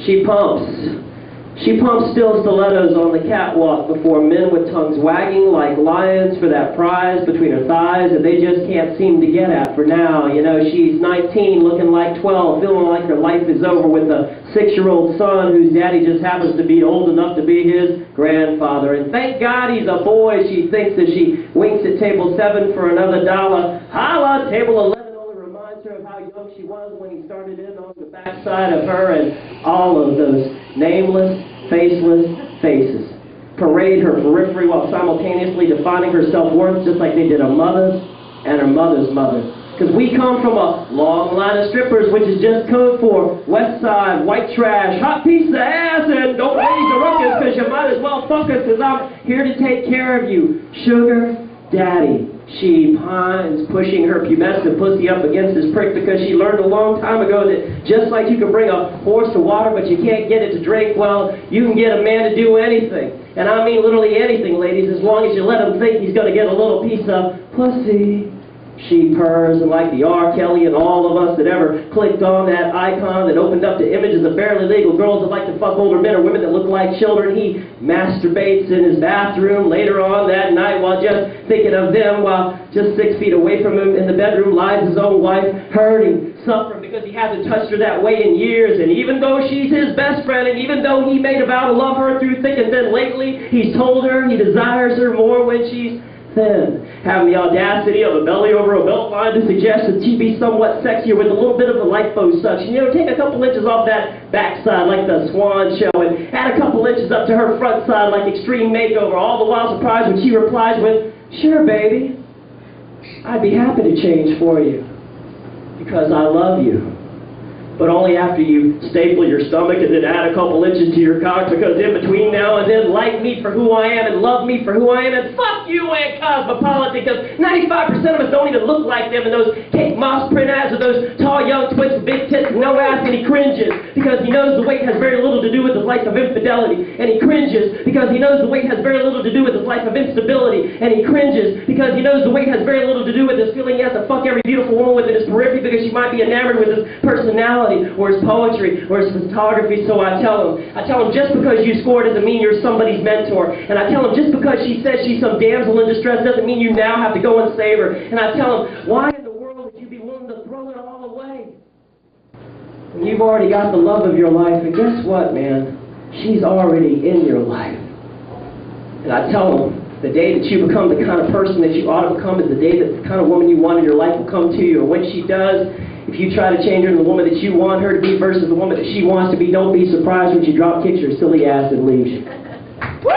She pumps. She pumps still stilettos on the catwalk before men with tongues wagging like lions for that prize between her thighs that they just can't seem to get at for now. You know, she's 19, looking like 12, feeling like her life is over with a 6-year-old son whose daddy just happens to be old enough to be his grandfather. And thank God he's a boy, she thinks as she winks at table 7 for another dollar. Holla, table 11 only reminds her of how young she was when he started in on the backside of her, and all of those nameless, faceless faces parade her periphery while simultaneously defining her self-worth just like they did her mother's and her mother's mother. Because we come from a long line of strippers, which is just code for West Side, white trash, hot piece of ass, and don't raise the ruckus because you might as well fuck us because I'm here to take care of you. Sugar Daddy. She pines, pushing her pubescent pussy up against his prick because she learned a long time ago that just like you can bring a horse to water but you can't get it to drink, well, you can get a man to do anything. And I mean literally anything, ladies, as long as you let him think he's going to get a little piece of pussy. She purrs, and like the R. Kelly and all of us that ever clicked on that icon that opened up to images of barely legal girls that like to fuck older men or women that look like children, he masturbates in his bathroom later on that night while just thinking of them, while just 6 feet away from him in the bedroom lies his own wife, hurting, suffering because he hasn't touched her that way in years. And even though she's his best friend, and even though he made a vow to love her through thick and thin lately, he's told her he desires her more when she's thin, having the audacity of a belly over a belt line to suggest that she be somewhat sexier with a little bit of a liposuction. You know, take a couple inches off that backside like the Swan Show and add a couple inches up to her front side like Extreme Makeover, all the while surprised when she replies with, "Sure, baby, I'd be happy to change for you because I love you." But only after you staple your stomach and then add a couple inches to your cock, because in between now and then, like me for who I am and love me for who I am, and fuck you and Cosmopolitan, because 95% of us don't even look like them, and those Kate Moss print ads of those tall young twits with big tits and no ass, and he cringes because he knows the weight has very little to do with his life of infidelity, and he cringes because he knows the weight has very little to do with his life of instability, and he cringes because he knows the weight has very little to do with his feeling he has to fuck every beautiful woman within his periphery because she might be enamored with his personality or his poetry or his photography. So I tell him just because you score doesn't mean you're somebody's mentor. And I tell him just because she says she's some damsel in distress doesn't mean you now have to go and save her. And I tell him, why in the world would you be willing to throw it all away when you've already got the love of your life? And guess what, man? She's already in your life. And I tell him, the day that you become the kind of person that you ought to become is the day that the kind of woman you want in your life will come to you. And when she does, if you try to change her into the woman that you want her to be versus the woman that she wants to be, don't be surprised when she drop kicks your silly ass and leaves you. Woo!